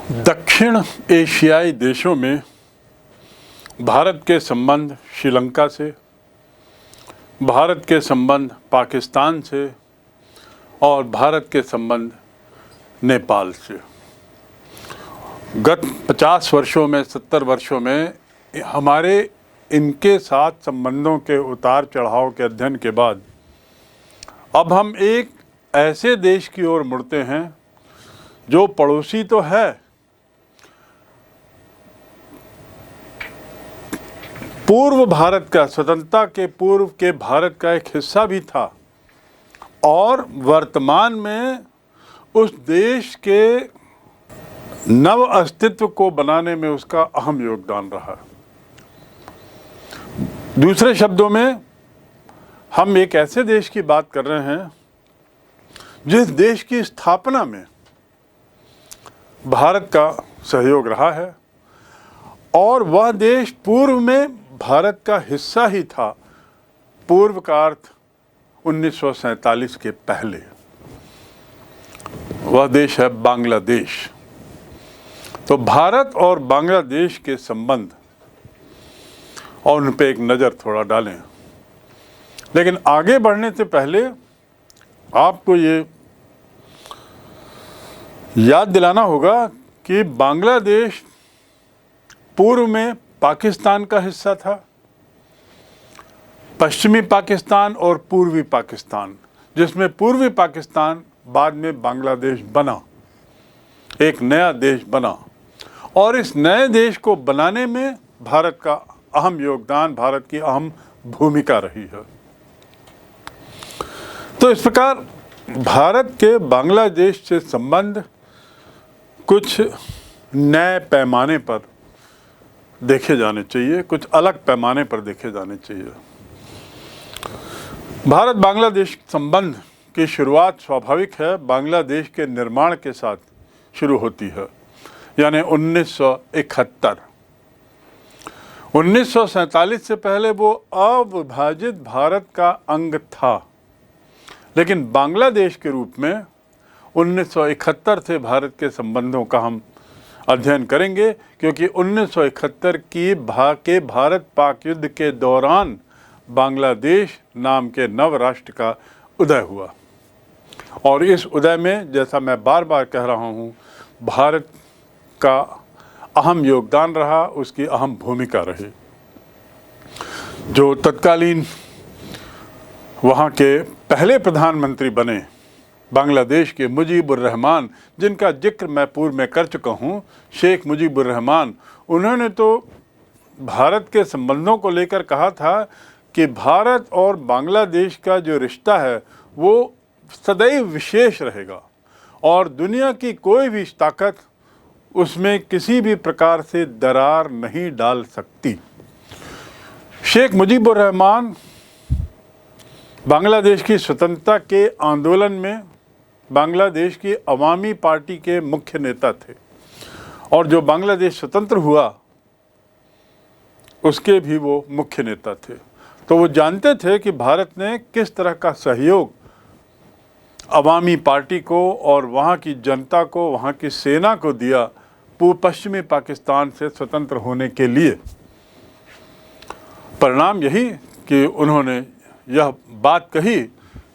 दक्षिण एशियाई देशों में भारत के संबंध श्रीलंका से, भारत के संबंध पाकिस्तान से और भारत के संबंध नेपाल से गत 50 वर्षों में 70 वर्षों में हमारे इनके साथ संबंधों के उतार चढ़ाव के अध्ययन के बाद अब हम एक ऐसे देश की ओर मुड़ते हैं जो पड़ोसी तो है, पूर्व भारत का, स्वतंत्रता के पूर्व के भारत का एक हिस्सा भी था और वर्तमान में उस देश के नव अस्तित्व को बनाने में उसका अहम योगदान रहा। दूसरे शब्दों में हम एक ऐसे देश की बात कर रहे हैं जिस देश की स्थापना में भारत का सहयोग रहा है और वह देश पूर्व में भारत का हिस्सा ही था। पूर्व का अर्थ 1947 के पहले। वह देश है बांग्लादेश। तो भारत और बांग्लादेश के संबंध और उन पे एक नज़र थोड़ा डालें। लेकिन आगे बढ़ने से पहले आपको ये याद दिलाना होगा कि बांग्लादेश पूर्व में पाकिस्तान का हिस्सा था। पश्चिमी पाकिस्तान और पूर्वी पाकिस्तान, जिसमें पूर्वी पाकिस्तान बाद में बांग्लादेश बना, एक नया देश बना और इस नए देश को बनाने में भारत का अहम योगदान, भारत की अहम भूमिका रही है। तो इस प्रकार भारत के बांग्लादेश से संबंध कुछ नए पैमाने पर देखे जाने चाहिए, कुछ अलग पैमाने पर देखे जाने चाहिए। भारत बांग्लादेश संबंध की शुरुआत स्वाभाविक है बांग्लादेश के निर्माण के साथ शुरू होती है, यानी 1971। 1947 से पहले वो अविभाजित भारत का अंग था, लेकिन बांग्लादेश के रूप में 1971 से भारत के संबंधों का हम अध्ययन करेंगे, क्योंकि 1971 के भारत पाक युद्ध के दौरान बांग्लादेश नाम के नव राष्ट्र का उदय हुआ और इस उदय में, जैसा मैं बार बार कह रहा हूँ, भारत का अहम योगदान रहा, उसकी अहम भूमिका रही। जो तत्कालीन वहाँ के पहले प्रधानमंत्री बने बांग्लादेश के मुजीबुर रहमान, जिनका जिक्र मैं पूर्व में कर चुका हूँ, शेख मुजीबुर रहमान, उन्होंने तो भारत के संबंधों को लेकर कहा था कि भारत और बांग्लादेश का जो रिश्ता है वो सदैव विशेष रहेगा और दुनिया की कोई भी ताकत उसमें किसी भी प्रकार से दरार नहीं डाल सकती। शेख मुजीबुर रहमान बांग्लादेश की स्वतंत्रता के आंदोलन में बांग्लादेश की अवामी पार्टी के मुख्य नेता थे और जो बांग्लादेश स्वतंत्र हुआ उसके भी वो मुख्य नेता थे। तो वो जानते थे कि भारत ने किस तरह का सहयोग अवामी पार्टी को और वहाँ की जनता को, वहाँ की सेना को दिया पूर्व पश्चिमी पाकिस्तान से स्वतंत्र होने के लिए। परिणाम यही कि उन्होंने यह बात कही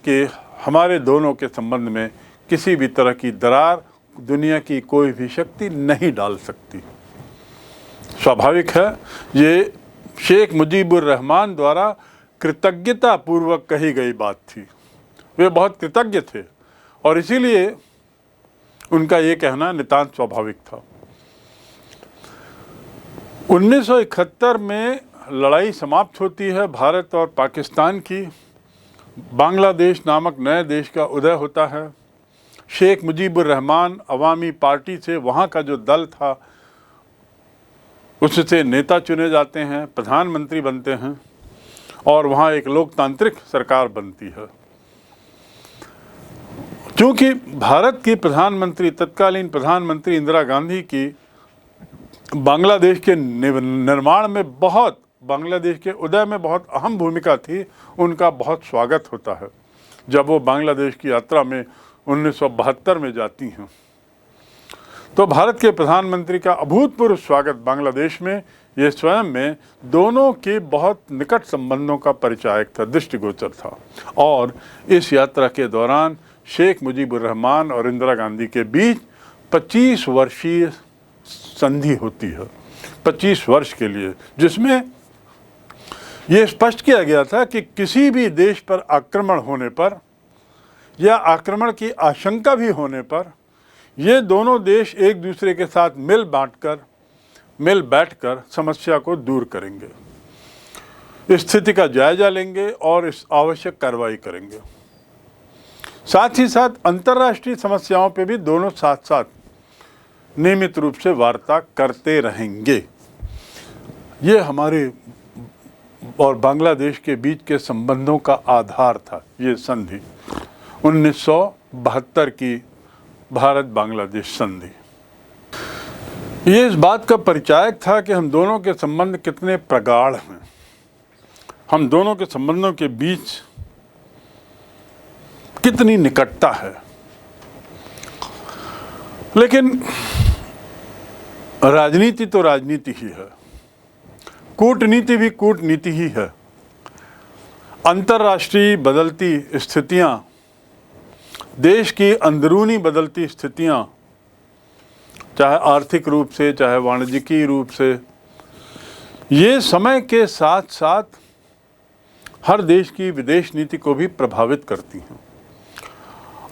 कि हमारे दोनों के संबंध में किसी भी तरह की दरार दुनिया की कोई भी शक्ति नहीं डाल सकती। स्वाभाविक है, ये शेख मुजीबुर रहमान द्वारा कृतज्ञता पूर्वक कही गई बात थी। वे बहुत कृतज्ञ थे और इसीलिए उनका ये कहना नितांत स्वाभाविक था। 1971 में लड़ाई समाप्त होती है भारत और पाकिस्तान की। बांग्लादेश नामक नए देश का उदय होता है। शेख मुजीबुर रहमान अवामी पार्टी से, वहाँ का जो दल था उससे नेता चुने जाते हैं, प्रधानमंत्री बनते हैं और वहाँ एक लोकतांत्रिक सरकार बनती है। क्योंकि भारत की प्रधानमंत्री, तत्कालीन प्रधानमंत्री इंदिरा गांधी की बांग्लादेश के निर्माण में बांग्लादेश के उदय में बहुत अहम भूमिका थी, उनका बहुत स्वागत होता है जब वो बांग्लादेश की यात्रा में 1972 में जाती हैं। तो भारत के प्रधानमंत्री का अभूतपूर्व स्वागत बांग्लादेश में ये स्वयं में दोनों के बहुत निकट संबंधों का परिचायक था, दृष्टिगोचर था। और इस यात्रा के दौरान शेख मुजीबुर रहमान और इंदिरा गांधी के बीच 25 वर्षीय संधि होती है, 25 वर्ष के लिए, जिसमें यह स्पष्ट किया गया था कि किसी भी देश पर आक्रमण होने पर या आक्रमण की आशंका भी होने पर ये दोनों देश एक दूसरे के साथ मिल बैठकर समस्या को दूर करेंगे, स्थिति का जायजा लेंगे और इस आवश्यक कार्रवाई करेंगे। साथ ही साथ अंतर्राष्ट्रीय समस्याओं पे भी दोनों साथ साथ नियमित रूप से वार्ता करते रहेंगे। ये हमारे और बांग्लादेश के बीच के संबंधों का आधार था, ये संधि 1972 की भारत बांग्लादेश संधि। ये इस बात का परिचायक था कि हम दोनों के संबंध कितने प्रगाढ़ हैं, हम दोनों के संबंधों के बीच कितनी निकटता है। लेकिन राजनीति तो राजनीति ही है, कूटनीति भी कूटनीति ही है। अंतर्राष्ट्रीय बदलती स्थितियां, देश की अंदरूनी बदलती स्थितियां, चाहे आर्थिक रूप से चाहे वाणिज्यिक रूप से, ये समय के साथ साथ हर देश की विदेश नीति को भी प्रभावित करती हैं।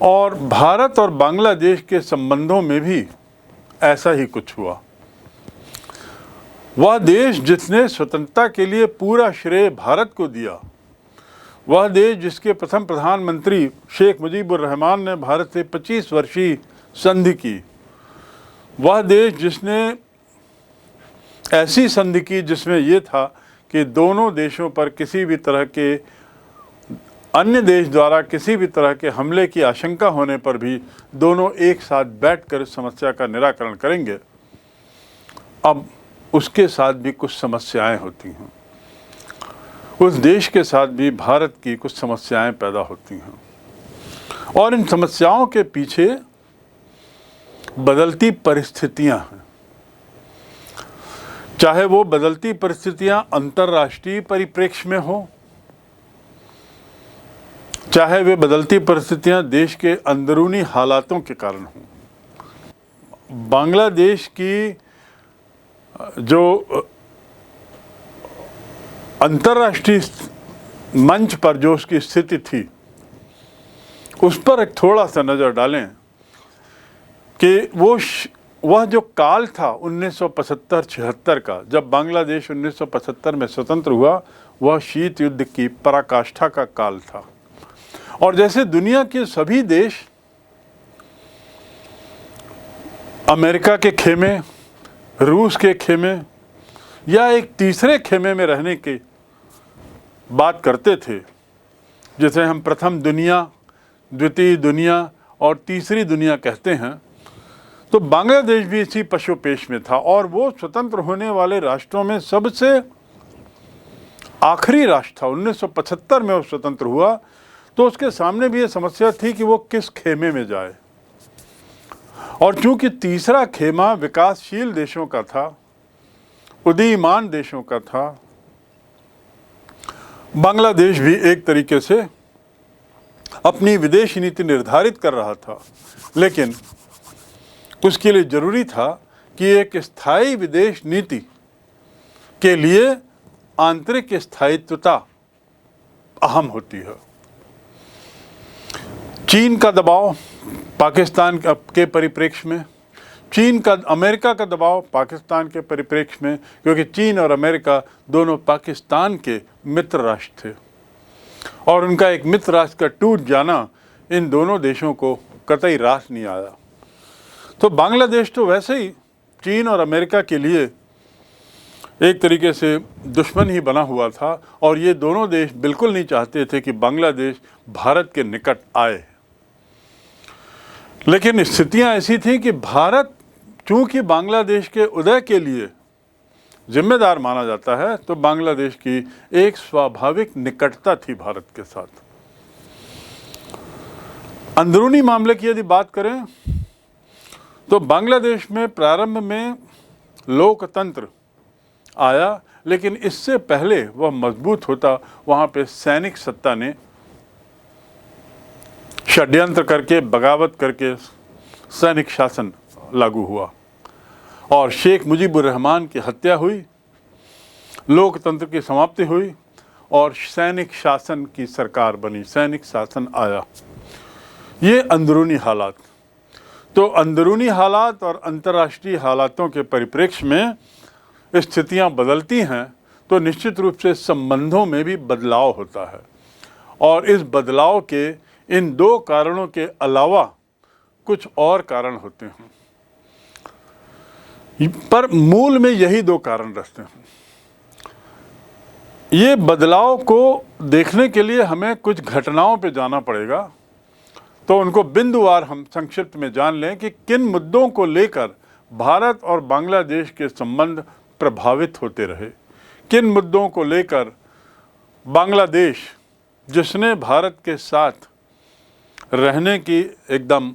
और भारत और बांग्लादेश के संबंधों में भी ऐसा ही कुछ हुआ। वह देश जिसने स्वतंत्रता के लिए पूरा श्रेय भारत को दिया, वह देश जिसके प्रथम प्रधानमंत्री शेख मुजीबुर रहमान ने भारत से 25 वर्षीय संधि की, वह देश जिसने ऐसी संधि की जिसमें यह था कि दोनों देशों पर किसी भी तरह के अन्य देश द्वारा किसी भी तरह के हमले की आशंका होने पर भी दोनों एक साथ बैठकर समस्या का निराकरण करेंगे, अब उसके साथ भी कुछ समस्याएं होती हैं। उस देश के साथ भी भारत की कुछ समस्याएं पैदा होती हैं और इन समस्याओं के पीछे बदलती परिस्थितियां हैं। चाहे वो बदलती परिस्थितियां अंतर्राष्ट्रीय परिप्रेक्ष्य में हो, चाहे वे बदलती परिस्थितियां देश के अंदरूनी हालातों के कारण हों। बांग्लादेश की जो अंतर्राष्ट्रीय मंच पर जो उसकी स्थिति थी, उस पर एक थोड़ा सा नज़र डालें कि वह जो काल था 1975-76 का, जब बांग्लादेश 1975 में स्वतंत्र हुआ, वह शीत युद्ध की पराकाष्ठा का काल था। और जैसे दुनिया के सभी देश अमेरिका के खेमे, रूस के खेमे या एक तीसरे खेमे में रहने की बात करते थे, जिसे हम प्रथम दुनिया, द्वितीय दुनिया और तीसरी दुनिया कहते हैं, तो बांग्लादेश भी इसी पशुपेश में था। और वो स्वतंत्र होने वाले राष्ट्रों में सबसे आखिरी राष्ट्र था। 1975 में वो स्वतंत्र हुआ, तो उसके सामने भी ये समस्या थी कि वो किस खेमे में जाए। और चूंकि तीसरा खेमा विकासशील देशों का था, उदीयमान देशों का था, बांग्लादेश भी एक तरीके से अपनी विदेश नीति निर्धारित कर रहा था। लेकिन उसके लिए जरूरी था कि एक स्थायी विदेश नीति के लिए आंतरिक स्थायित्वता अहम होती है। चीन का दबाव पाकिस्तान के परिप्रेक्ष्य में, अमेरिका का दबाव पाकिस्तान के परिप्रेक्ष्य में, क्योंकि चीन और अमेरिका दोनों पाकिस्तान के मित्र राष्ट्र थे और उनका एक मित्र राष्ट्र का टूट जाना इन दोनों देशों को कतई रास नहीं आया। तो बांग्लादेश तो वैसे ही चीन और अमेरिका के लिए एक तरीके से दुश्मन ही बना हुआ था और ये दोनों देश बिल्कुल नहीं चाहते थे कि बांग्लादेश भारत के निकट आए। लेकिन स्थितियां ऐसी थी कि भारत चूंकि बांग्लादेश के उदय के लिए जिम्मेदार माना जाता है, तो बांग्लादेश की एक स्वाभाविक निकटता थी भारत के साथ। अंदरूनी मामले की यदि बात करें तो बांग्लादेश में प्रारंभ में लोकतंत्र आया, लेकिन इससे पहले वह मजबूत होता वहाँ पे सैनिक सत्ता ने षड्यंत्र करके, बगावत करके सैनिक शासन लागू हुआ और शेख मुजीबुर रहमान की हत्या हुई, लोकतंत्र की समाप्ति हुई और सैनिक शासन की सरकार बनी, सैनिक शासन आया। ये अंदरूनी हालात। तो अंदरूनी हालात और अंतर्राष्ट्रीय हालातों के परिप्रेक्ष्य में स्थितियां बदलती हैं तो निश्चित रूप से संबंधों में भी बदलाव होता है और इस बदलाव के इन दो कारणों के अलावा कुछ और कारण होते हैं, पर मूल में यही दो कारण रहते हैं। ये बदलाव को देखने के लिए हमें कुछ घटनाओं पे जाना पड़ेगा, तो उनको बिंदुवार हम संक्षिप्त में जान लें कि किन मुद्दों को लेकर भारत और बांग्लादेश के संबंध प्रभावित होते रहे, किन मुद्दों को लेकर बांग्लादेश, जिसने भारत के साथ रहने की एकदम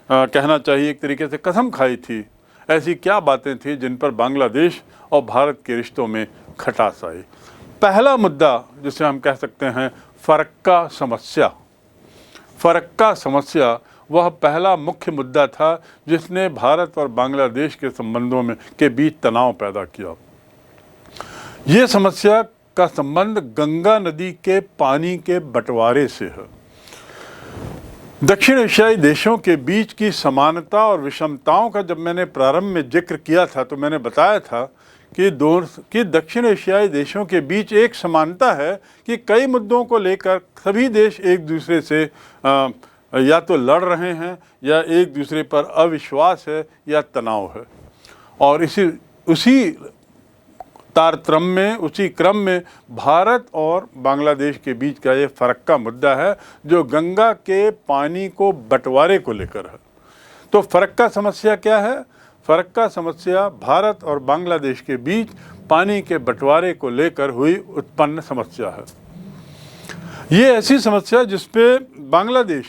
कहना चाहिए एक तरीके से कसम खाई थी, ऐसी क्या बातें थी जिन पर बांग्लादेश और भारत के रिश्तों में खटास आई। पहला मुद्दा जिसे हम कह सकते हैं फरक्का समस्या। फरक्का समस्या वह पहला मुख्य मुद्दा था जिसने भारत और बांग्लादेश के संबंधों में के बीच तनाव पैदा किया। ये समस्या का संबंध गंगा नदी के पानी के बंटवारे से है। दक्षिण एशियाई देशों के बीच की समानता और विषमताओं का जब मैंने प्रारंभ में जिक्र किया था तो मैंने बताया था कि दक्षिण एशियाई देशों के बीच एक समानता है कि कई मुद्दों को लेकर सभी देश एक दूसरे से या तो लड़ रहे हैं या एक दूसरे पर अविश्वास है या तनाव है, और उसी तारतम्य में, उसी क्रम में भारत और बांग्लादेश के बीच का ये फरक्का मुद्दा है जो गंगा के पानी को बंटवारे को लेकर है। तो फरक्का समस्या क्या है? फरक्का समस्या भारत और बांग्लादेश के बीच पानी के बंटवारे को लेकर हुई उत्पन्न समस्या है। ये ऐसी समस्या जिसपे बांग्लादेश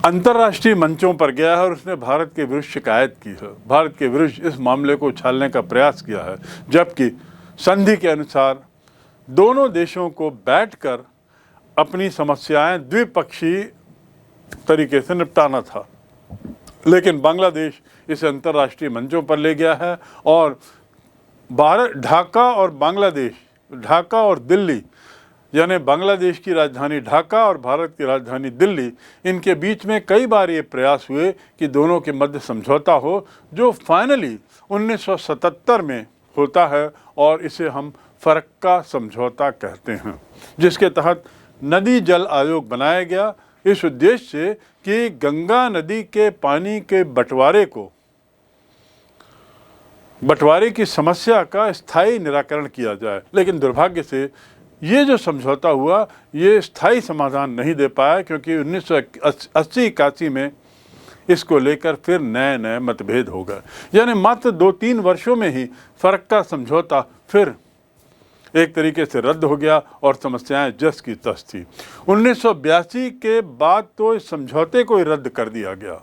अंतर्राष्ट्रीय मंचों पर गया है और उसने भारत के विरुद्ध शिकायत की है, भारत के विरुद्ध इस मामले को उछालने का प्रयास किया है, जबकि संधि के अनुसार दोनों देशों को बैठकर अपनी समस्याएं द्विपक्षीय तरीके से निपटाना था। लेकिन बांग्लादेश इसे अंतर्राष्ट्रीय मंचों पर ले गया है और भारत, ढाका और दिल्ली, यानी बांग्लादेश की राजधानी ढाका और भारत की राजधानी दिल्ली, इनके बीच में कई बार ये प्रयास हुए कि दोनों के मध्य समझौता हो, जो फाइनली 1977 में होता है और इसे हम फरक्का समझौता कहते हैं, जिसके तहत नदी जल आयोग बनाया गया इस उद्देश्य से कि गंगा नदी के पानी के बंटवारे की समस्या का स्थायी निराकरण किया जाए। लेकिन दुर्भाग्य से ये जो समझौता हुआ ये स्थायी समाधान नहीं दे पाया, क्योंकि 1980-81 में इसको लेकर फिर नए मतभेद हो गए। यानी मात्र 2-3 वर्षों में ही फरक्का समझौता फिर एक तरीके से रद्द हो गया और समस्याएं जस की तस थी। 1982 के बाद तो इस समझौते को ही रद्द कर दिया गया।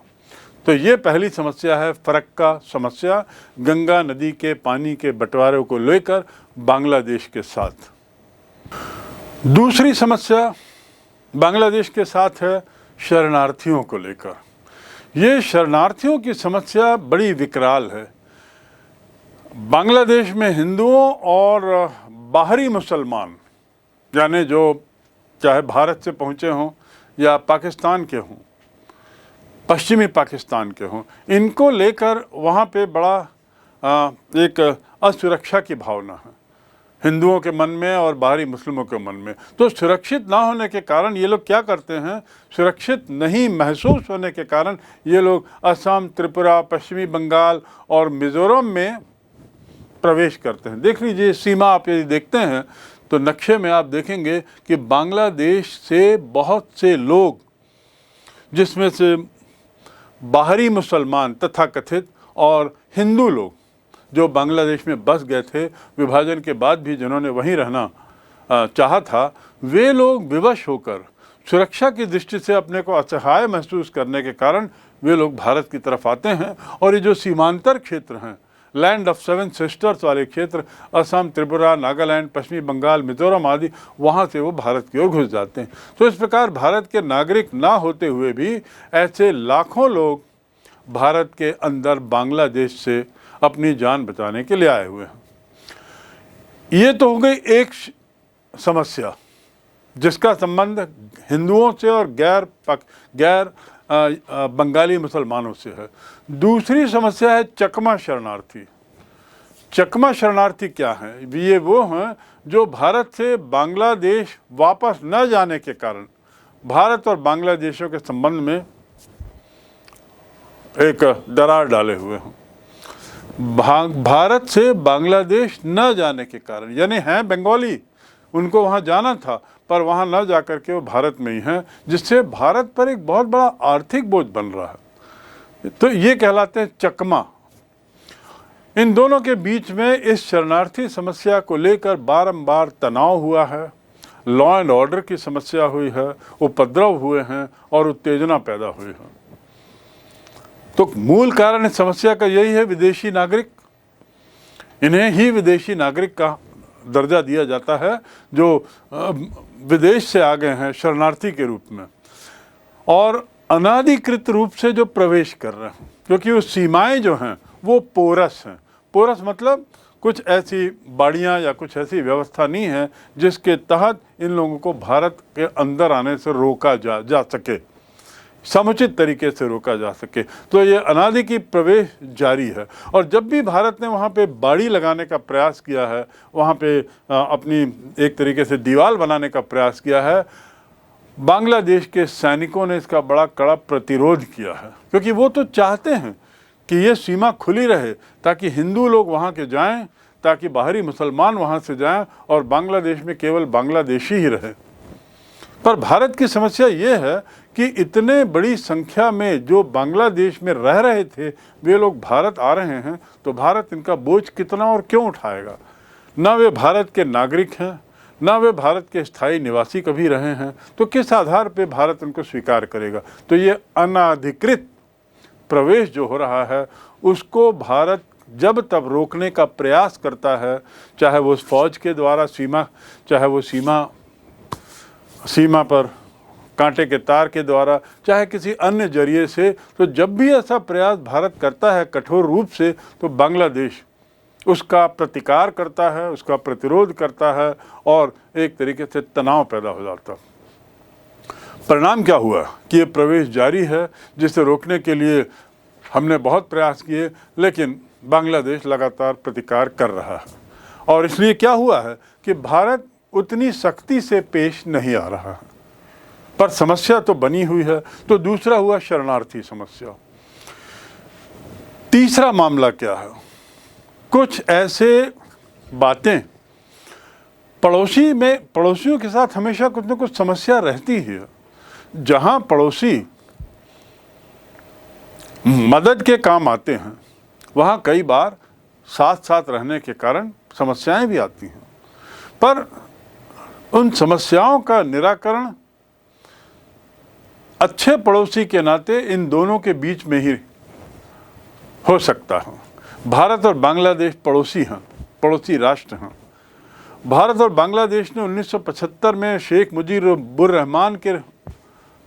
तो ये पहली समस्या है फरक्का समस्या, गंगा नदी के पानी के बंटवारे को लेकर बांग्लादेश के साथ। दूसरी समस्या बांग्लादेश के साथ है शरणार्थियों को लेकर। ये शरणार्थियों की समस्या बड़ी विकराल है। बांग्लादेश में हिंदुओं और बाहरी मुसलमान, यानी जो चाहे भारत से पहुँचे हों या पाकिस्तान के हों, पश्चिमी पाकिस्तान के हों, इनको लेकर वहाँ पे बड़ा एक असुरक्षा की भावना है हिंदुओं के मन में और बाहरी मुस्लिमों के मन में। तो सुरक्षित ना होने के कारण ये लोग क्या करते हैं, सुरक्षित नहीं महसूस होने के कारण ये लोग असम, त्रिपुरा, पश्चिमी बंगाल और मिज़ोरम में प्रवेश करते हैं। देख लीजिए सीमा, आप यदि देखते हैं तो नक्शे में आप देखेंगे कि बांग्लादेश से बहुत से लोग, जिसमें से बाहरी मुसलमान तथाकथित और हिंदू लोग जो बांग्लादेश में बस गए थे विभाजन के बाद भी, जिन्होंने वहीं रहना चाहा था, वे लोग विवश होकर सुरक्षा की दृष्टि से अपने को असहाय महसूस करने के कारण वे लोग भारत की तरफ आते हैं। और ये जो सीमांतर क्षेत्र हैं, लैंड ऑफ सेवन सिस्टर्स वाले क्षेत्र, असम, त्रिपुरा, नागालैंड, पश्चिमी बंगाल, मिजोरम आदि, वहाँ से वो भारत की ओर घुस जाते हैं। तो इस प्रकार भारत के नागरिक ना होते हुए भी ऐसे लाखों लोग भारत के अंदर बांग्लादेश से अपनी जान बचाने के लिए आए हुए हैं। ये तो हो गई एक समस्या जिसका संबंध हिंदुओं से और गैर बंगाली मुसलमानों से है। दूसरी समस्या है चकमा शरणार्थी। चकमा शरणार्थी क्या हैं? ये वो हैं जो भारत से बांग्लादेश वापस न जाने के कारण भारत और बांग्लादेशों के संबंध में एक दरार डाले हुए हैं। भारत से बांग्लादेश न जाने के कारण, यानी हैं बंगाली, उनको वहाँ जाना था पर वहाँ न जाकर के वो भारत में ही हैं, जिससे भारत पर एक बहुत बड़ा आर्थिक बोझ बन रहा है। तो ये कहलाते हैं चकमा। इन दोनों के बीच में इस शरणार्थी समस्या को लेकर बारंबार तनाव हुआ है, लॉ एंड ऑर्डर की समस्या हुई है, उपद्रव हुए हैं और उत्तेजना पैदा हुई है। तो मूल कारण इस समस्या का यही है, विदेशी नागरिक। इन्हें ही विदेशी नागरिक का दर्जा दिया जाता है जो विदेश से आ गए हैं शरणार्थी के रूप में और अनाधिकृत रूप से जो प्रवेश कर रहे हैं, क्योंकि वो सीमाएं जो हैं वो पोरस हैं। पोरस मतलब कुछ ऐसी बाड़ियाँ या कुछ ऐसी व्यवस्था नहीं है जिसके तहत इन लोगों को भारत के अंदर आने से रोका जा सके, समुचित तरीके से रोका जा सके। तो ये अनाधिकृत प्रवेश जारी है। और जब भी भारत ने वहाँ पे बाड़ी लगाने का प्रयास किया है, वहाँ पे अपनी एक तरीके से दीवार बनाने का प्रयास किया है, बांग्लादेश के सैनिकों ने इसका बड़ा कड़ा प्रतिरोध किया है, क्योंकि वो तो चाहते हैं कि ये सीमा खुली रहे ताकि हिंदू लोग वहाँ के जाएं, ताकि बाहरी मुसलमान वहाँ से जाएं और बांग्लादेश में केवल बांग्लादेशी ही रहे। पर भारत की समस्या ये है कि इतने बड़ी संख्या में जो बांग्लादेश में रह रहे थे वे लोग भारत आ रहे हैं, तो भारत इनका बोझ कितना और क्यों उठाएगा? ना वे भारत के नागरिक हैं, ना वे भारत के स्थायी निवासी कभी रहे हैं, तो किस आधार पे भारत उनको स्वीकार करेगा? तो ये अनाधिकृत प्रवेश जो हो रहा है उसको भारत जब तब रोकने का प्रयास करता है, चाहे वो फौज के द्वारा चाहे वो सीमा पर कांटे के तार के द्वारा, चाहे किसी अन्य जरिए से। तो जब भी ऐसा प्रयास भारत करता है कठोर रूप से, तो बांग्लादेश उसका प्रतिकार करता है, उसका प्रतिरोध करता है और एक तरीके से तनाव पैदा हो जाता है। परिणाम क्या हुआ कि ये प्रवेश जारी है, जिसे रोकने के लिए हमने बहुत प्रयास किए, लेकिन बांग्लादेश लगातार प्रतिकार कर रहा है। और इसलिए क्या हुआ है कि भारत उतनी सख्ती से पेश नहीं आ रहा है, पर समस्या तो बनी हुई है। तो दूसरा हुआ शरणार्थी समस्या। तीसरा मामला क्या है? कुछ ऐसे बातें पड़ोसियों के साथ हमेशा कुछ न कुछ समस्या रहती है। जहां पड़ोसी मदद के काम आते हैं, वहां कई बार साथ साथ रहने के कारण समस्याएं भी आती हैं, पर उन समस्याओं का निराकरण अच्छे पड़ोसी के नाते इन दोनों के बीच में ही हो सकता है। भारत और बांग्लादेश पड़ोसी राष्ट्र हैं। भारत और बांग्लादेश ने 1975 में शेख मुजीबुर रहमान के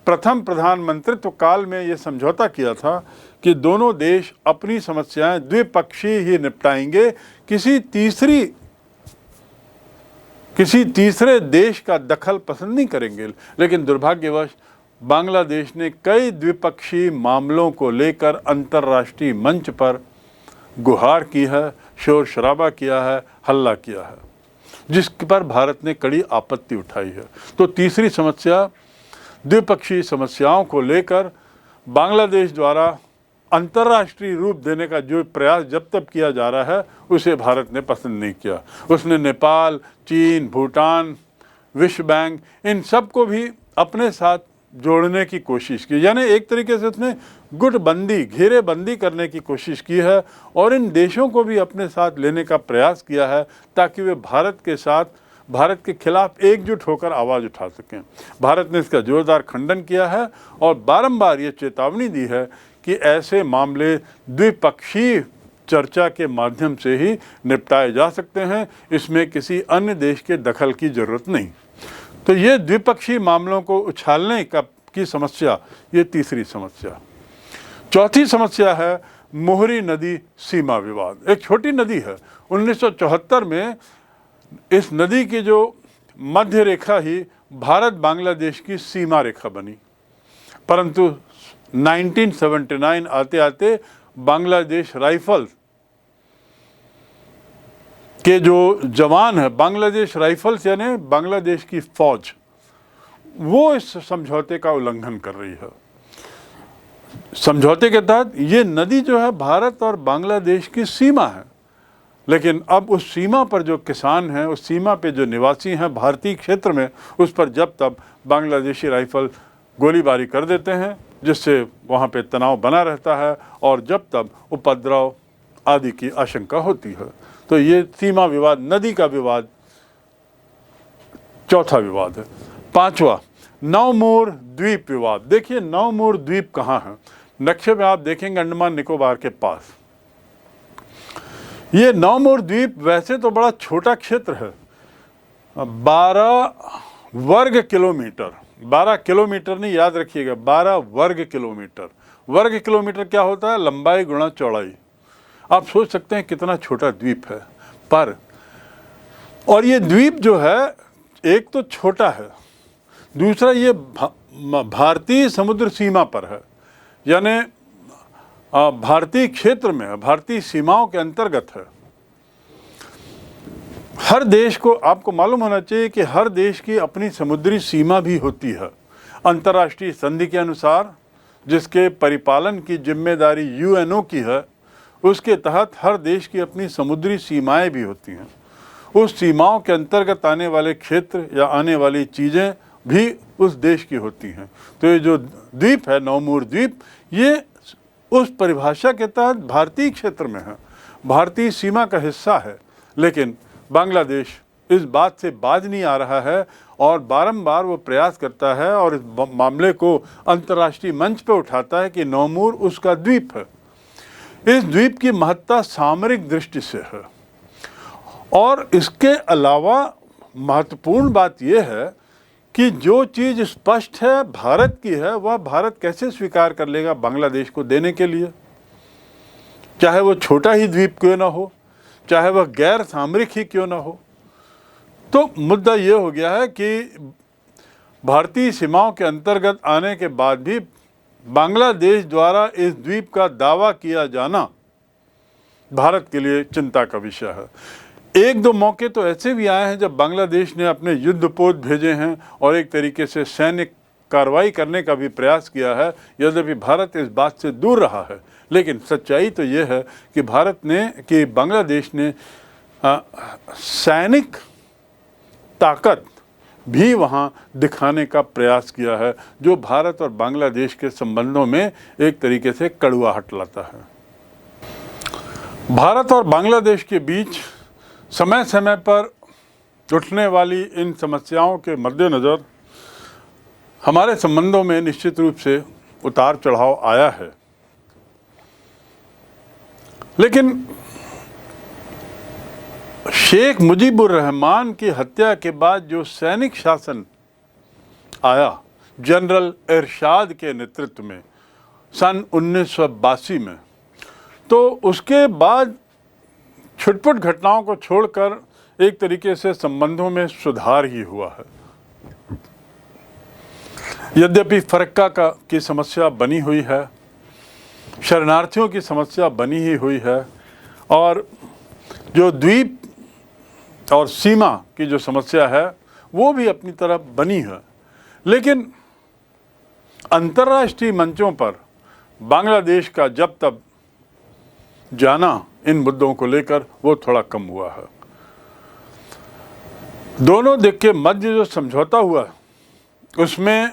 प्रथम प्रधानमंत्रित्व काल में ये समझौता किया था कि दोनों देश अपनी समस्याएं द्विपक्षीय ही निपटाएंगे, किसी तीसरे देश का दखल पसंद नहीं करेंगे। लेकिन दुर्भाग्यवश बांग्लादेश ने कई द्विपक्षीय मामलों को लेकर अंतर्राष्ट्रीय मंच पर गुहार की है, शोर शराबा किया है, हल्ला किया है, जिस पर भारत ने कड़ी आपत्ति उठाई है। तो तीसरी समस्या, द्विपक्षीय समस्याओं को लेकर बांग्लादेश द्वारा अंतर्राष्ट्रीय रूप देने का जो प्रयास जब तक किया जा रहा है, उसे भारत ने पसंद नहीं किया। उसने नेपाल, चीन, भूटान, विश्व बैंक, इन सब को भी अपने साथ जोड़ने की कोशिश की, यानी एक तरीके से उसने गुटबंदी, घेरेबंदी करने की कोशिश की है और इन देशों को भी अपने साथ लेने का प्रयास किया है ताकि वे भारत के साथ भारत के खिलाफ एकजुट होकर आवाज़ उठा सकें। भारत ने इसका जोरदार खंडन किया है और बारंबार ये चेतावनी दी है कि ऐसे मामले द्विपक्षीय चर्चा के माध्यम से ही निपटाए जा सकते हैं, इसमें किसी अन्य देश के दखल की ज़रूरत नहीं। तो ये द्विपक्षीय मामलों को उछालने की समस्या, ये तीसरी समस्या। चौथी समस्या है मोहरी नदी सीमा विवाद। एक छोटी नदी है, 1974 में इस नदी की जो मध्य रेखा ही भारत बांग्लादेश की सीमा रेखा बनी, परंतु 1979 आते आते बांग्लादेश राइफल्स के जो जवान हैं, बांग्लादेश राइफल्स यानी बांग्लादेश की फौज, वो इस समझौते का उल्लंघन कर रही है। समझौते के तहत ये नदी जो है भारत और बांग्लादेश की सीमा है, लेकिन अब उस सीमा पर जो किसान हैं, उस सीमा पे जो निवासी हैं भारतीय क्षेत्र में, उस पर जब तब बांग्लादेशी राइफल गोलीबारी कर देते हैं, जिससे वहाँ पे तनाव बना रहता है और जब तब उपद्रव आदि की आशंका होती है। तो ये सीमा विवाद, नदी का विवाद चौथा विवाद है। पांचवा, नवमोर द्वीप विवाद। देखिए नवमोर द्वीप कहाँ है? नक्शे में आप देखेंगे अंडमान निकोबार के पास। ये नवमोर द्वीप वैसे तो बड़ा छोटा क्षेत्र है, 12 वर्ग किलोमीटर, 12 किलोमीटर नहीं, याद रखिएगा 12 वर्ग किलोमीटर। वर्ग किलोमीटर क्या होता है? लंबाई गुणा चौड़ाई। आप सोच सकते हैं कितना छोटा द्वीप है। पर और ये द्वीप जो है, एक तो छोटा है, दूसरा ये भारतीय समुद्र सीमा पर है, यानी भारतीय क्षेत्र में है, भारतीय सीमाओं के अंतर्गत है। हर देश को, आपको मालूम होना चाहिए कि हर देश की अपनी समुद्री सीमा भी होती है। अंतर्राष्ट्रीय संधि के अनुसार, जिसके परिपालन की जिम्मेदारी यूएनओ की है, उसके तहत हर देश की अपनी समुद्री सीमाएं भी होती हैं। उस सीमाओं के अंतर्गत आने वाले क्षेत्र या आने वाली चीज़ें भी उस देश की होती हैं। तो ये जो द्वीप है, नवमोर द्वीप, ये उस परिभाषा के तहत भारतीय क्षेत्र में है, भारतीय सीमा का हिस्सा है। लेकिन बांग्लादेश इस बात से बाज नहीं आ रहा है और बारंबार वो प्रयास करता है और इस मामले को अंतर्राष्ट्रीय मंच पर उठाता है कि नवमोर उसका द्वीप है। इस द्वीप की महत्ता सामरिक दृष्टि से है और इसके अलावा महत्वपूर्ण बात यह है कि जो चीज़ स्पष्ट है भारत की है, वह भारत कैसे स्वीकार कर लेगा बांग्लादेश को देने के लिए, चाहे वो छोटा ही द्वीप क्यों ना हो, चाहे वह गैर सामरिक ही क्यों ना हो। तो मुद्दा ये हो गया है कि भारतीय सीमाओं के अंतर्गत आने के बाद भी बांग्लादेश द्वारा इस द्वीप का दावा किया जाना भारत के लिए चिंता का विषय है। एक दो मौके तो ऐसे भी आए हैं जब बांग्लादेश ने अपने युद्धपोत भेजे हैं और एक तरीके से सैन्य कार्रवाई करने का भी प्रयास किया है, यद्यपि भारत इस बात से दूर रहा है। लेकिन सच्चाई तो ये है कि बांग्लादेश ने सैनिक ताकत भी वहाँ दिखाने का प्रयास किया है, जो भारत और बांग्लादेश के संबंधों में एक तरीके से कड़वाहट लाता है। भारत और बांग्लादेश के बीच समय समय पर उठने वाली इन समस्याओं के मद्देनज़र हमारे संबंधों में निश्चित रूप से उतार चढ़ाव आया है। लेकिन शेख मुजीबुर रहमान की हत्या के बाद जो सैनिक शासन आया जनरल इरशाद के नेतृत्व में सन 1982 में, तो उसके बाद छुटपुट घटनाओं को छोड़कर एक तरीके से संबंधों में सुधार ही हुआ है। यद्यपि फरक्का की समस्या बनी हुई है, शरणार्थियों की समस्या बनी ही हुई है और जो द्वीप और सीमा की जो समस्या है वो भी अपनी तरफ बनी है। लेकिन अंतर्राष्ट्रीय मंचों पर बांग्लादेश का जब तब जाना इन मुद्दों को लेकर वो थोड़ा कम हुआ है। दोनों देश के मध्य जो समझौता हुआ उसमें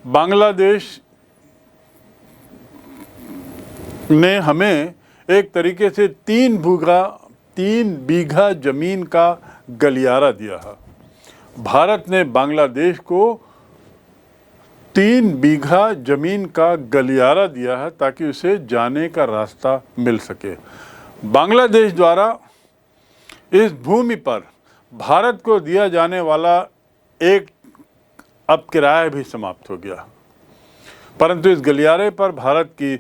बांग्लादेश ने हमें एक तरीके से 3 बीघा ज़मीन का गलियारा दिया है। भारत ने बांग्लादेश को 3 बीघा जमीन का गलियारा दिया है ताकि उसे जाने का रास्ता मिल सके। बांग्लादेश द्वारा इस भूमि पर भारत को दिया जाने वाला एक अब किराया भी समाप्त हो गया, परंतु इस गलियारे पर भारत की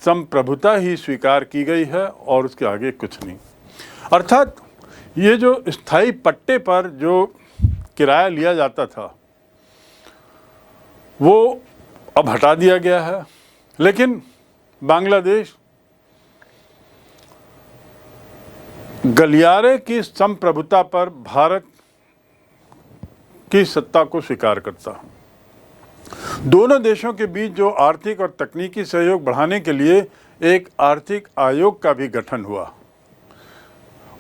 संप्रभुता ही स्वीकार की गई है और उसके आगे कुछ नहीं। अर्थात ये जो स्थायी पट्टे पर जो किराया लिया जाता था वो अब हटा दिया गया है, लेकिन बांग्लादेश गलियारे की संप्रभुता पर भारत की सत्ता को स्वीकार करता है। दोनों देशों के बीच जो आर्थिक और तकनीकी सहयोग बढ़ाने के लिए एक आर्थिक आयोग का भी गठन हुआ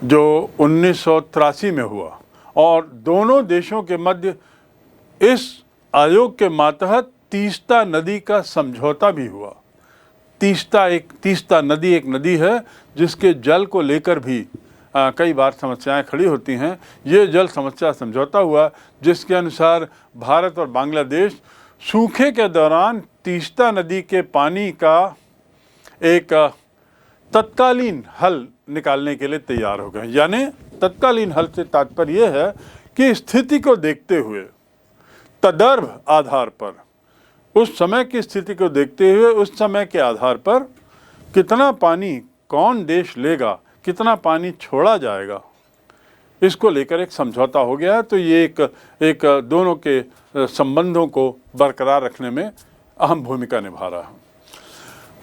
जो 1983 में हुआ, और दोनों देशों के मध्य इस आयोग के मातहत तीस्ता नदी का समझौता भी हुआ। तीस्ता नदी एक नदी है जिसके जल को लेकर भी कई बार समस्याएं खड़ी होती हैं। ये जल समस्या समझौता हुआ जिसके अनुसार भारत और बांग्लादेश सूखे के दौरान तीस्ता नदी के पानी का एक तत्कालीन हल निकालने के लिए तैयार हो गए। यानी तत्कालीन हल से तात्पर्य यह है कि स्थिति को देखते हुए, तदर्भ आधार पर, उस समय की स्थिति को देखते हुए उस समय के आधार पर कितना पानी कौन देश लेगा, कितना पानी छोड़ा जाएगा, इसको लेकर एक समझौता हो गया। तो ये एक दोनों के संबंधों को बरकरार रखने में अहम भूमिका निभा रहा है।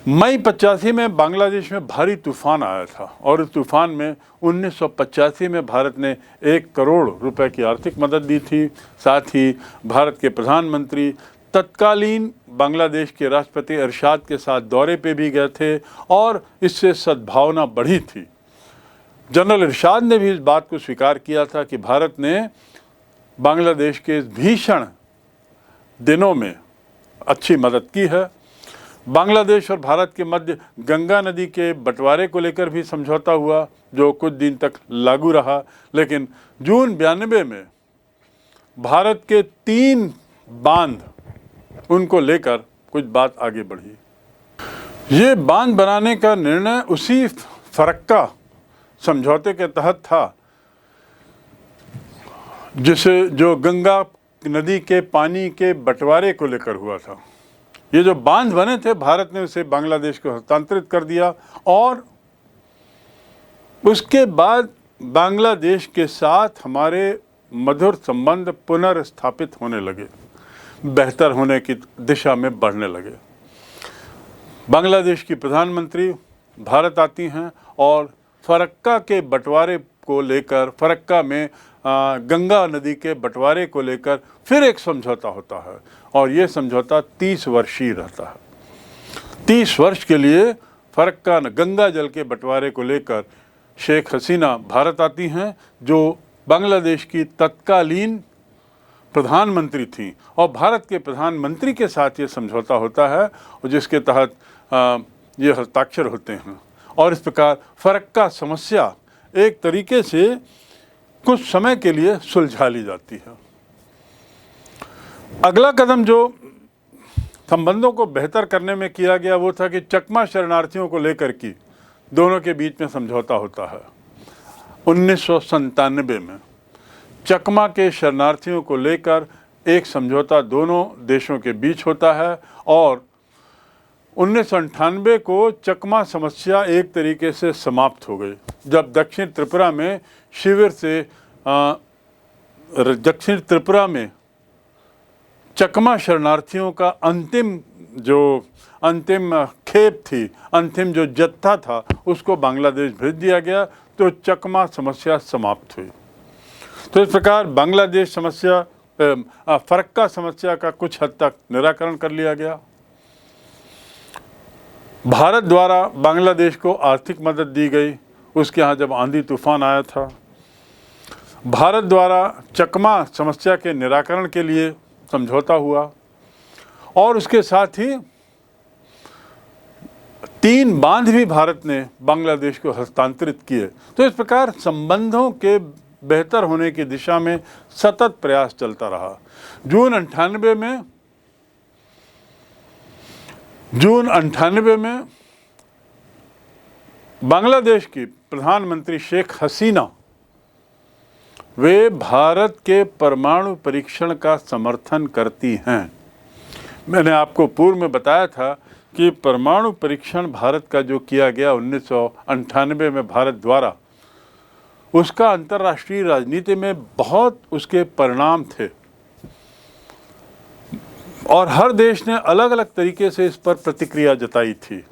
मई 85 में बांग्लादेश में भारी तूफान आया था और इस तूफान में 1985 में भारत ने 1 करोड़ रुपए की आर्थिक मदद दी थी। साथ ही भारत के प्रधानमंत्री तत्कालीन बांग्लादेश के राष्ट्रपति अरशाद के साथ दौरे पे भी गए थे और इससे सद्भावना बढ़ी थी। जनरल इरशाद ने भी इस बात को स्वीकार किया था कि भारत ने बांग्लादेश के इस भीषण दिनों में अच्छी मदद की है। बांग्लादेश और भारत के मध्य गंगा नदी के बंटवारे को लेकर भी समझौता हुआ जो कुछ दिन तक लागू रहा, लेकिन जून 92 में भारत के 3 बांध उनको लेकर कुछ बात आगे बढ़ी। ये बांध बनाने का निर्णय उसी फरक्का समझौते के तहत था जो गंगा नदी के पानी के बंटवारे को लेकर हुआ था। ये जो बांध बने थे भारत ने उसे बांग्लादेश को हस्तांतरित कर दिया और उसके बाद बांग्लादेश के साथ हमारे मधुर संबंध पुनर्स्थापित होने लगे, बेहतर होने की दिशा में बढ़ने लगे। बांग्लादेश की प्रधानमंत्री भारत आती हैं और फरक्का के बंटवारे को लेकर, फरक्का में गंगा नदी के बंटवारे को लेकर फिर एक समझौता होता है और ये समझौता 30 वर्षीय रहता है। 30 वर्ष के लिए फरक्का गंगा जल के बंटवारे को लेकर शेख हसीना भारत आती हैं जो बांग्लादेश की तत्कालीन प्रधानमंत्री थी और भारत के प्रधानमंत्री के साथ ये समझौता होता है और जिसके तहत ये हस्ताक्षर होते हैं और इस प्रकार फरक्का समस्या एक तरीके से कुछ समय के लिए सुलझा ली जाती है। अगला कदम जो संबंधों को बेहतर करने में किया गया वो था कि चकमा शरणार्थियों को लेकर की दोनों के बीच में समझौता होता है। 1997 में चकमा के शरणार्थियों को लेकर एक समझौता दोनों देशों के बीच होता है और 1998 को चकमा समस्या एक तरीके से समाप्त हो गई जब दक्षिण त्रिपुरा में शिविर से दक्षिण त्रिपुरा में चकमा शरणार्थियों का अंतिम खेप थी, अंतिम जो जत्था था उसको बांग्लादेश भेज दिया गया तो चकमा समस्या समाप्त हुई। तो इस प्रकार बांग्लादेश समस्या फरक्का समस्या का कुछ हद तक निराकरण कर लिया गया। भारत द्वारा बांग्लादेश को आर्थिक मदद दी गई, उसके यहाँ जब आंधी तूफान आया था। भारत द्वारा चकमा समस्या के निराकरण के लिए समझौता हुआ और उसके साथ ही 3 बांध भी भारत ने बांग्लादेश को हस्तांतरित किए। तो इस प्रकार संबंधों के बेहतर होने की दिशा में सतत प्रयास चलता रहा। जून 98 में बांग्लादेश की प्रधानमंत्री शेख हसीना वे भारत के परमाणु परीक्षण का समर्थन करती हैं। मैंने आपको पूर्व में बताया था कि परमाणु परीक्षण भारत का जो किया गया 1998 में भारत द्वारा, उसका अंतर्राष्ट्रीय राजनीति में बहुत उसके परिणाम थे और हर देश ने अलग अलग तरीके से इस पर प्रतिक्रिया जताई थी।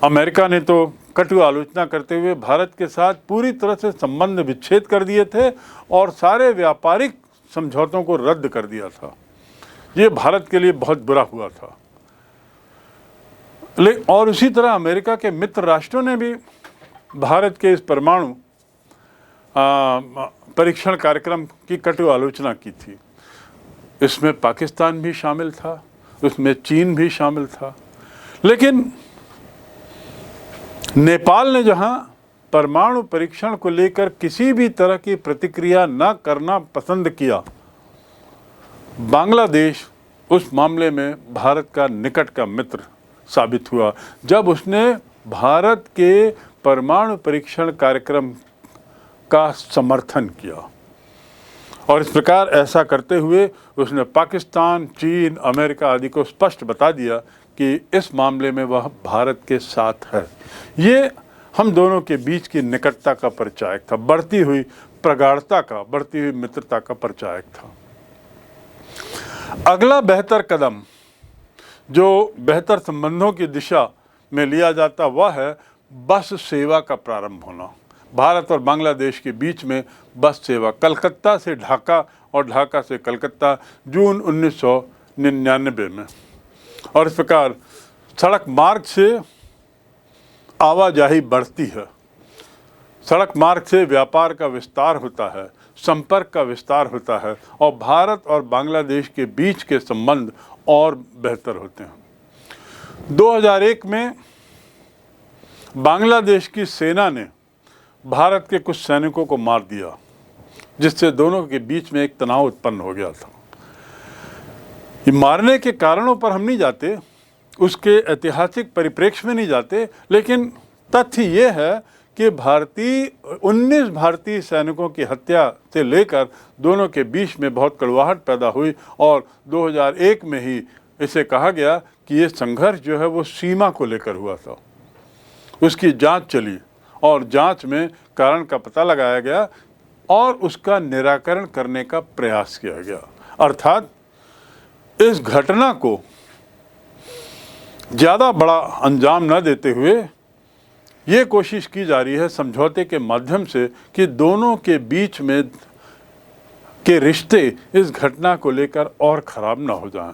अमेरिका ने तो कटु आलोचना करते हुए भारत के साथ पूरी तरह से संबंध विच्छेद कर दिए थे और सारे व्यापारिक समझौतों को रद्द कर दिया था। ये भारत के लिए बहुत बुरा हुआ था। और उसी तरह अमेरिका के मित्र राष्ट्रों ने भी भारत के इस परमाणु परीक्षण कार्यक्रम की कटु आलोचना की थी। इसमें पाकिस्तान भी शामिल था, उसमें चीन भी शामिल था। लेकिन नेपाल ने जहां परमाणु परीक्षण को लेकर किसी भी तरह की प्रतिक्रिया न करना पसंद किया, बांग्लादेश उस मामले में भारत का निकट का मित्र साबित हुआ जब उसने भारत के परमाणु परीक्षण कार्यक्रम का समर्थन किया। और इस प्रकार ऐसा करते हुए उसने पाकिस्तान, चीन, अमेरिका आदि को स्पष्ट बता दिया कि इस मामले में वह भारत के साथ है। ये हम दोनों के बीच की निकटता का परिचायक था, बढ़ती हुई प्रगाढ़ता का, बढ़ती हुई मित्रता का परिचायक था। अगला बेहतर कदम जो बेहतर संबंधों की दिशा में लिया जाता वह है बस सेवा का प्रारंभ होना। भारत और बांग्लादेश के बीच में बस सेवा कलकत्ता से ढाका और ढाका से कलकत्ता जून 1999 में। और इस प्रकार सड़क मार्ग से आवाजाही बढ़ती है, सड़क मार्ग से व्यापार का विस्तार होता है, संपर्क का विस्तार होता है और भारत और बांग्लादेश के बीच के संबंध और बेहतर होते हैं। 2001 में बांग्लादेश की सेना ने भारत के कुछ सैनिकों को मार दिया, जिससे दोनों के बीच में एक तनाव उत्पन्न हो गया था। ये मारने के कारणों पर हम नहीं जाते, उसके ऐतिहासिक परिप्रेक्ष्य में नहीं जाते, लेकिन तथ्य ये है कि 19 भारतीय सैनिकों की हत्या से लेकर दोनों के बीच में बहुत कड़वाहट पैदा हुई और 2001 में ही इसे कहा गया कि ये संघर्ष जो है वो सीमा को लेकर हुआ था। उसकी जांच चली और जांच में कारण का पता लगाया गया और उसका निराकरण करने का प्रयास किया गया। अर्थात इस घटना को ज़्यादा बड़ा अंजाम न देते हुए ये कोशिश की जा रही है समझौते के माध्यम से कि दोनों के बीच में के रिश्ते इस घटना को लेकर और ख़राब ना हो जाएं।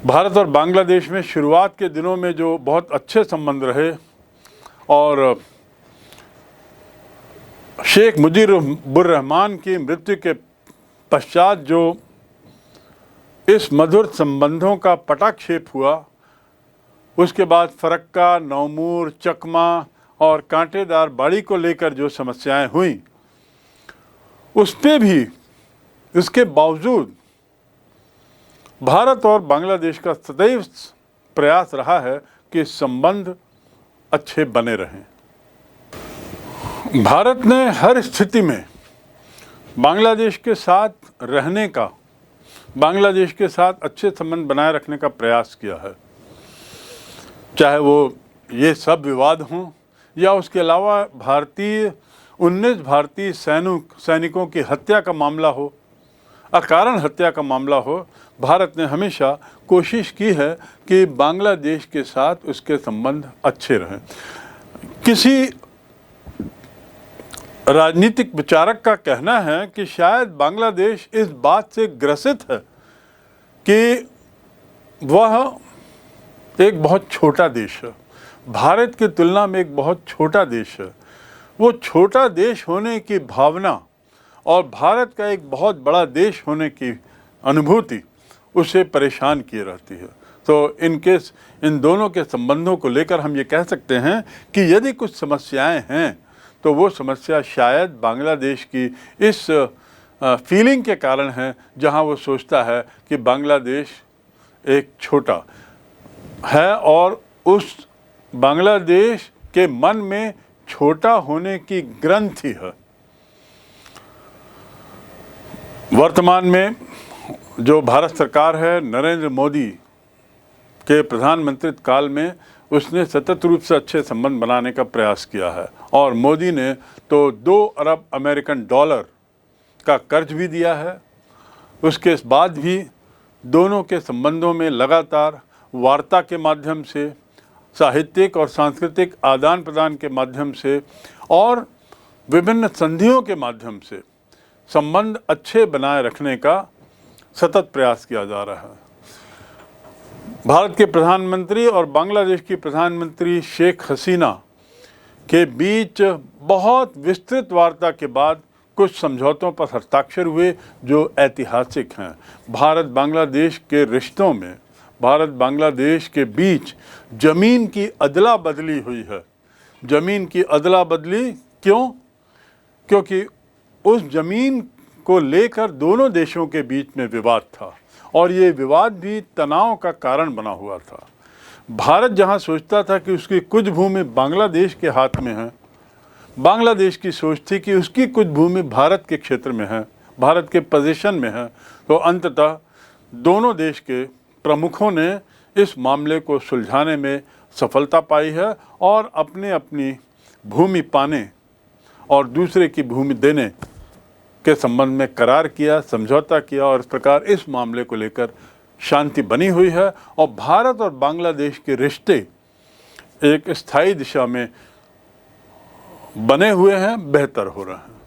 भारत और बांग्लादेश में शुरुआत के दिनों में जो बहुत अच्छे संबंध रहे और शेख मुजीबुर रहमान की मृत्यु के पश्चात जो इस मधुर संबंधों का पटाक्षेप हुआ, उसके बाद फरक्का, नौमूर, चकमा और कांटेदार बाड़ी को लेकर जो समस्याएं हुई, उस पे भी इसके बावजूद भारत और बांग्लादेश का सदैव प्रयास रहा है कि संबंध अच्छे बने रहें। भारत ने हर स्थिति में बांग्लादेश के साथ रहने का, बांग्लादेश के साथ अच्छे संबंध बनाए रखने का प्रयास किया है, चाहे वो ये सब विवाद हों या उसके अलावा 19 भारतीय सैनिकों की हत्या का मामला हो, अकारण हत्या का मामला हो। भारत ने हमेशा कोशिश की है कि बांग्लादेश के साथ उसके संबंध अच्छे रहें। किसी राजनीतिक विचारक का कहना है कि शायद बांग्लादेश इस बात से ग्रसित है कि वह एक बहुत छोटा देश है, भारत की तुलना में एक बहुत छोटा देश है। वो छोटा देश होने की भावना और भारत का एक बहुत बड़ा देश होने की अनुभूति उसे परेशान किए रहती है। तो इन दोनों के संबंधों को लेकर हम ये कह सकते हैं कि यदि कुछ समस्याएं हैं तो वो समस्या शायद बांग्लादेश की इस फीलिंग के कारण है, जहां वो सोचता है कि बांग्लादेश एक छोटा है और उस बांग्लादेश के मन में छोटा होने की ग्रंथि है। वर्तमान में जो भारत सरकार है, नरेंद्र मोदी के प्रधानमंत्री काल में उसने सतत रूप से अच्छे संबंध बनाने का प्रयास किया है और मोदी ने तो 2 अरब अमेरिकन डॉलर का कर्ज भी दिया है। उसके बाद भी दोनों के संबंधों में लगातार वार्ता के माध्यम से, साहित्यिक और सांस्कृतिक आदान प्रदान के माध्यम से और विभिन्न संधियों के माध्यम से संबंध अच्छे बनाए रखने का सतत प्रयास किया जा रहा है। भारत के प्रधानमंत्री और बांग्लादेश की प्रधानमंत्री शेख हसीना के बीच बहुत विस्तृत वार्ता के बाद कुछ समझौतों पर हस्ताक्षर हुए जो ऐतिहासिक हैं। भारत बांग्लादेश के रिश्तों में, भारत बांग्लादेश के बीच ज़मीन की अदला बदली हुई है। ज़मीन की अदला बदली क्यों? क्योंकि उस ज़मीन को लेकर दोनों देशों के बीच में विवाद था और ये विवाद भी तनाव का कारण बना हुआ था। भारत जहां सोचता था कि उसकी कुछ भूमि बांग्लादेश के हाथ में है, बांग्लादेश की सोच थी कि उसकी कुछ भूमि भारत के क्षेत्र में है, भारत के पोजीशन में है, तो अंततः दोनों देश के प्रमुखों ने इस मामले को सुलझाने में सफलता पाई है और अपनी अपनी भूमि पाने और दूसरे की भूमि देने के संबंध में करार किया, समझौता किया और इस प्रकार इस मामले को लेकर शांति बनी हुई है और भारत और बांग्लादेश के रिश्ते एक स्थायी दिशा में बने हुए हैं, बेहतर हो रहे हैं।